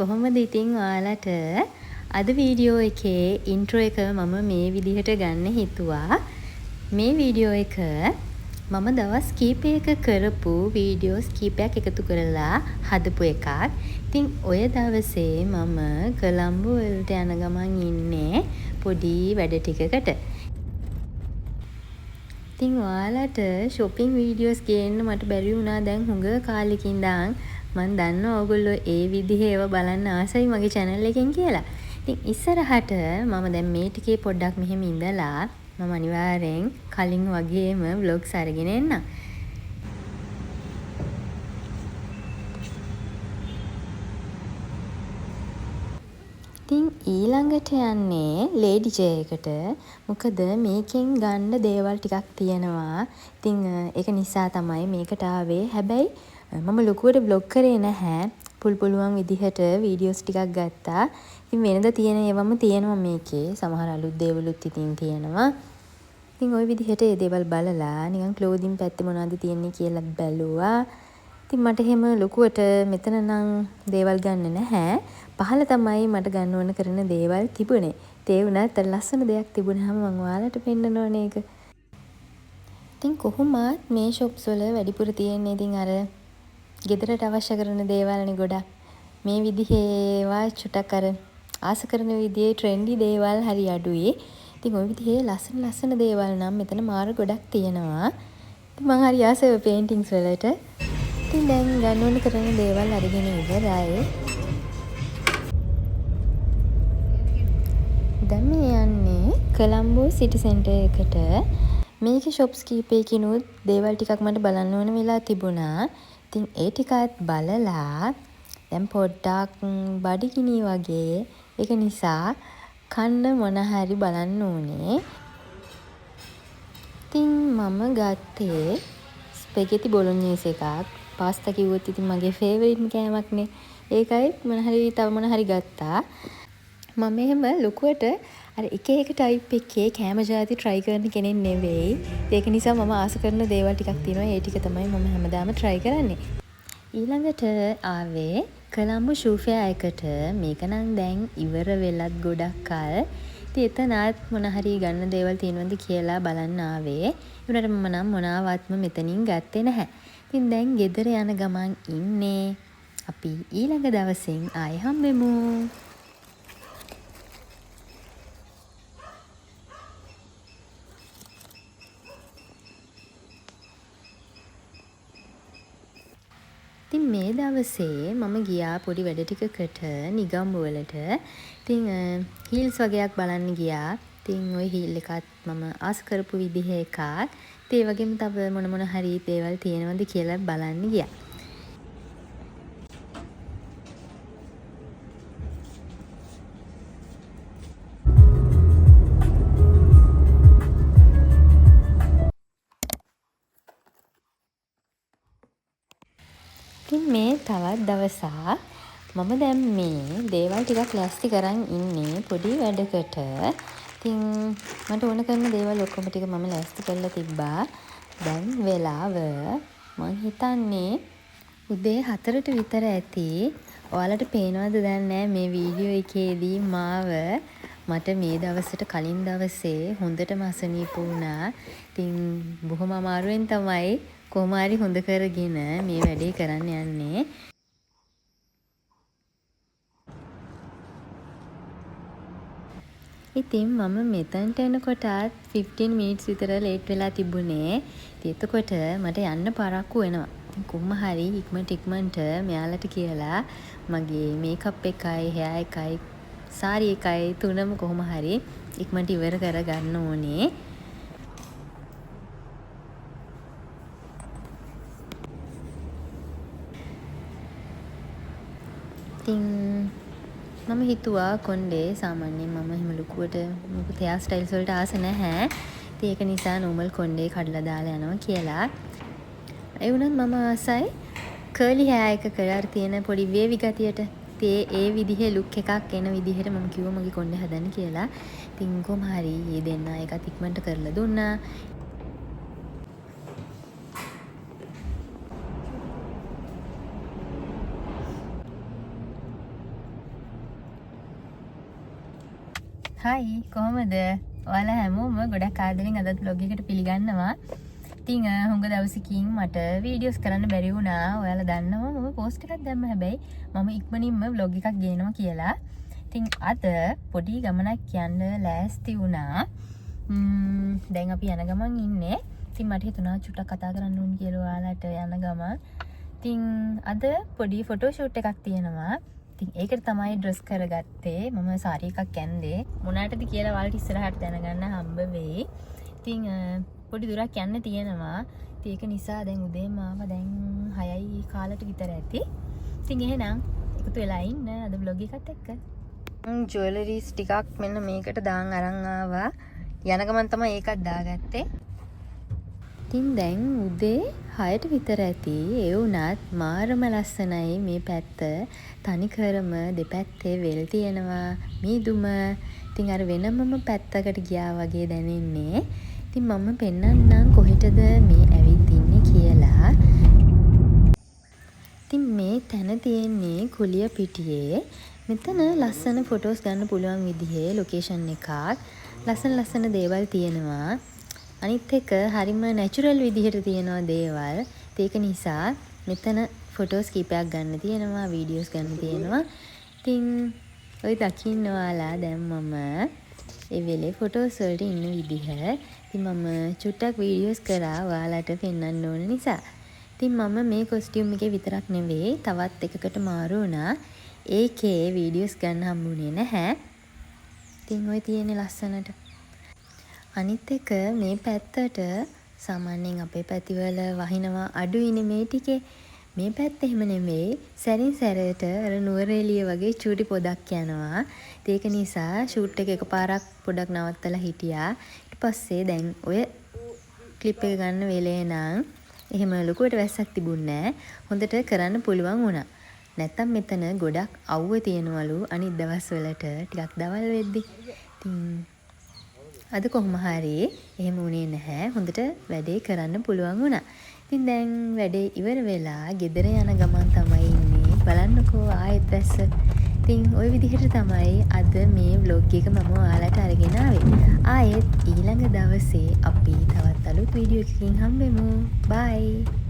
කොහොමද ඉතින් ඔයාලට අද වීඩියෝ එකේ ඉන්ට්‍රෝ එක මම මේ විදිහට ගන්න හිතුවා. මේ වීඩියෝ එක මම දවස් කීපයක කරපු වීඩියෝස් කීපයක් එකතු කරලා හදපු එකක්. ඉතින් ඔය දවසේ මම කොළඹ වලට යන ගමන් ඉන්නේ පොඩි වැඩ ටිකකට. ඉතින් ඔයාලට shopping videos ගේන්න මට බැරි වුණා දැන් හුඟ කාලෙකින් ඉඳන් මම දන්නවා ඔයගොල්ලෝ ඒ විදිහේ ඒවා බලන්න ආසයි මගේ channel එකෙන් කියලා. ඉතින් ඉස්සරහට මම දැන් මේ ටිකේ පොඩ්ඩක් මෙහෙම ඉඳලා මම අනිවාර්යෙන් කලින් වගේම vlogs අරගෙන එන්නම්. ඉතින් ඊළඟට යන්නේ ලේඩි ජේ එකට. මොකද මේකෙන් ගන්න දේවල් ටිකක් තියෙනවා. ඉතින් ඒක නිසා තමයි මේකට ආවේ. හැබැයි මම ලොකුවට vlog කරේ නැහැ. පුළුවන් විදිහට වීඩියෝස් ටිකක් ගත්තා. ඉතින් වෙනද තියෙන ඒවම තියෙනවා මේකේ. සමහර අලුත් දේවලුත් ඉතින් තියෙනවා. ඉතින් ওই විදිහට ඒ දේවල් බලලා නිකන් ක්ලෝදින් පැත්තේ මොනවද තියෙන්නේ කියලා බැලුවා. ඉතින් මට එහෙම ලොකුවට මෙතන නම් දේවල් ගන්න නැහැ. පහළ තමයි මට ගන්න ඕන කරන දේවල් තිබුණේ. ඒ වුණත් ලස්සන දෙයක් තිබුණාම මම ඔයාලට පෙන්නන්න ඕනේ ඒක. ඉතින් කොහොමත් මේ shops වල වැඩිපුර තියෙන්නේ ඉතින් අර ගෙදරට අවශ්‍ය කරන දේවල්නේ ගොඩක්. මේ විදිහේ ඒවා චුටක් අර ආස කරන විදිහේ trendy දේවල් හරි අඩුයි. ඉතින් ওই විදිහේ ලස්සන දේවල් නම් මෙතන මාර ගොඩක් තියෙනවා. ඉතින් මම හරි ආසයි paintings වලට. ඉතින් දැන් ගන්න ඕන කරන දේවල් අරගෙන ඉවරයි. දැන් මේ යන්නේ කොළඹ සිටි සෙන්ටර් එකට. මේකේ shops කීපයකිනුත් දේවල් ටිකක් මට බලන්න ඕන වෙලා තිබුණා. ඉතින් ඒ ටිකත් බලලා දැන් පොඩ්ඩක් බඩගිනි වගේ. ඒක නිසා කන්න මොන හරි බලන්න ඕනේ. ඉතින් මම ගත්තේ ස්පැගෙටි බොලොඤ්ඤේස් එකක්. පාස්තා කිව්වොත් ඉතින් මගේ ෆේවරිට් කෑමක්නේ. ඒකයි තව මොන හරි ගත්තා. මම එහෙම ලොකුවට අර එක ටයිප් එකේ කෑම ජාති try කරන කෙනෙක් නෙවෙයි. ඒක නිසා මම ආස කරන දේවල් ටිකක් තියෙනවා. ඒ ටික තමයි මම හැමදාම try කරන්නේ. ඊළඟට ආවේ කොළඹ ෂූ ෆෙයා එකට. මේක නම් දැන් ඉවර වෙලත් ගොඩක් කල්. ඉතින් එතනත් මොන හරි ගන්න දේවල් තියෙනවද කියලා බලන්න ආවේ. ඒකට මම නම් මොනවත්ම මෙතනින් ගත්තේ නැහැ. ඉතින් දැන් ගෙදර යන ගමන් ඉන්නේ. අපි ඊළඟ දවසින් ආයෙ හම්බෙමු. ඉතින් මේ දවසේ මම ගියා පොඩි වැඩ ටිකකට නිගම්බු වලට. ඉතින් හීල්ස් වගේක් බලන්න ගියා. ඉතින් ওই හීල් එකත් මම ආස කරපු විදිහේ එකක්. ඉතින් ඒ වගේම තව මොන හරි දේවල් තියෙනවද කියලා බලන්න ගියා. ඉතින් මේ තවත් දවසක් මම දැන් මේ දේවල් ටිකක් ලෑස්ති කරන් ඉන්නේ පොඩි වැඩකට. ඉතින් මට ඕන කරන දේවල් ඔක්කොම ටික මම ලෑස්ති කරලා තිබ්බා. දැන් වෙලාව මං හිතන්නේ උදේ 4ට විතර ඇති. ඔයාලට පේනවද දන්නේ නැහැ මේ වීඩියෝ එකේදී මට මේ දවසට කලින් දවසේ හොඳටම අසනීප වුණා. ඉතින් බොහොම අමාරුවෙන් තමයි කොහොම හරි හොඳ කරගෙන මේ වැඩේ කරන්න යන්නේ. ඉතින් මම මෙතනට එනකොටත් 15 minutes විතර late වෙලා තිබුණේ. ඉතින් එතකොට මට යන්න පරක්කු වෙනවා. ඉතින් කොහොම හරි ඉක්මනට මෙයාලට කියලා මගේ මේකප් එකයි, hair එකයි, saree එකයි තුනම කොහොම හරි ඉක්මනට ඉවර කරගන්න ඕනේ. ඉතින් මම හිතුවා කොණ්ඩේ සාමාන්‍යයෙන් මම එහෙම ලොකුවට මොකද hair styles වලට ආස නැහැ. ඉතින් ඒක නිසා normal කොණ්ඩේ කඩලා දාලා යනවා කියලා. ඒ වුණත් මම ආසයි curly hair එක කරලා තියෙන පොඩි wavy ගතියට. ඉතින් ඒ විදිහේ look එකක් එන විදිහට මම කිව්වා මගේ කොණ්ඩේ හදන්න කියලා. ඉතින් කොහොම හරි මේ දෙන්නා එකත් ඉක්මනට කරලා දුන්නා. හයි කොහොමද? ඔයාලා හැමෝම ගොඩක් ආදරෙන් අදත් vlog එකට පිළිගන්නවා. ඉතින් හුඟ දවසකින් මට වීඩියෝස් කරන්න බැරි වුණා. ඔයාලා දන්නවා මම පෝස්ට් එකක් දැම්ම හැබැයි මම ඉක්මනින්ම vlog එකක් ගේනවා කියලා. ඉතින් අද පොඩි ගමනක් යන්න ලෑස්ති වුණා. දැන් අපි යන ගමන් ඉන්නේ. ඉතින් මට හිතුණා චුට්ටක් කතා කරන්න ඕන කියලා ඔයාලට යන ගමන්. ඉතින් අද පොඩි ෆොටෝ ෂූට් එකක් තියෙනවා. ඉතින් ඒකට තමයි ඩ්‍රෙස් කරගත්තේ. මම සාරි එකක් ඇන්දේ. මොනකටද කියලා ඔයාලට ඉස්සරහට දැනගන්න හම්බ වෙයි. ඉතින් පොඩි දුරක් යන්න තියෙනවා. ඉතින් ඒක නිසා දැන් උදේම ආව දැන් 6යි කාලට විතර ඇති. ඉතින් එහෙනම් එකතු වෙලා ඉන්න අද vlog එකත් එක්ක. ජුවෙලරිස් ටිකක් මෙන්න මේකට දාන් අරන් ආවා. යන ගමන් තමයි ඒකත් දාගත්තේ. ඉතින් දැන් උදේ 6ට විතර ඇති. ඒ වුණත් මාරම ලස්සනයි මේ පැත්ත. තනිකරම දෙපැත්තේ වෙල් තියෙනවා. මීදුම. ඉතින් අර වෙනමම පැත්තකට ගියා වගේ දැනෙන්නේ. ඉතින් මම පෙන්නන්නම් කොහෙටද මේ ඇවිත් ඉන්නේ කියලා. ඉතින් මේ තැන තියෙන්නේ කුලිය පිටියේ. මෙතන ලස්සන ෆොටෝස් ගන්න පුළුවන් විදිහේ ලොකේෂන් එකක්. ලස්සන දේවල් තියෙනවා. අනිත් එක හරිම නැචරල් විදිහට තියෙනවා දේවල්. ඒක නිසා මෙතන ෆොටෝස් කීපයක් ගන්න තියෙනවා, වීඩියෝස් ගන්න තියෙනවා. ඉතින් ඔය දකින්න ඔයාලා දැන් මම ඒ වෙලේ ෆොටෝස් වලට ඉන්න විදිහ. ඉතින් මම චුට්ටක් වීඩියෝස් කරා ඔයාලට පෙන්වන්න ඕන නිසා. ඉතින් මම මේ කොස්ටියුම් එකේ විතරක් නෙවෙයි තවත් එකකට මාරු වුණා. ඒකේ වීඩියෝස් ගන්න හම්බුනේ නැහැ. ඉතින් ඔය තියෙන්නේ ලස්සනට. අනිත් එක මේ පැත්තට සාමාන්‍යයෙන් අපේ පැතිවල වහිනවා අඩුයිනේ මේ ටිකේ. මේ පැත්ත එහෙම නෙමෙයි. සැරින් සැරේට අර නුවරඑළිය වගේ චූටි පොදක් යනවා. ඒක නිසා ෂූට් එක එකපාරක් පොඩක් නවත්තලා හිටියා. ඊට පස්සේ දැන් ඔය ක්ලිප් එක ගන්න වෙලේ නම් එහෙම ලොකුවට වැස්සක් තිබුණේ නැහැ. හොඳට කරන්න පුළුවන් වුණා. නැත්තම් මෙතන ගොඩක් අවුව තියෙනවලු අනිත් දවස්වලට ටිකක් දවල් වෙද්දි. ඉතින් අද කොහොම හරි එහෙම වුණේ නැහැ. හොඳට වැඩේ කරන්න පුළුවන් වුණා. ඉතින් දැන් වැඩේ ඉවර වෙලා ගෙදර යන ගමන් තමයි ඉන්නේ. බලන්නකෝ ආයෙත් වැස්ස. ඉතින් ওই විදිහට තමයි අද මේ vlog එක මම ඔයාලට අරගෙන ආවේ. ආයෙත් ඊළඟ දවසේ අපි තවත් අලුත් වීඩියෝ එකකින් හම්බෙමු. bye.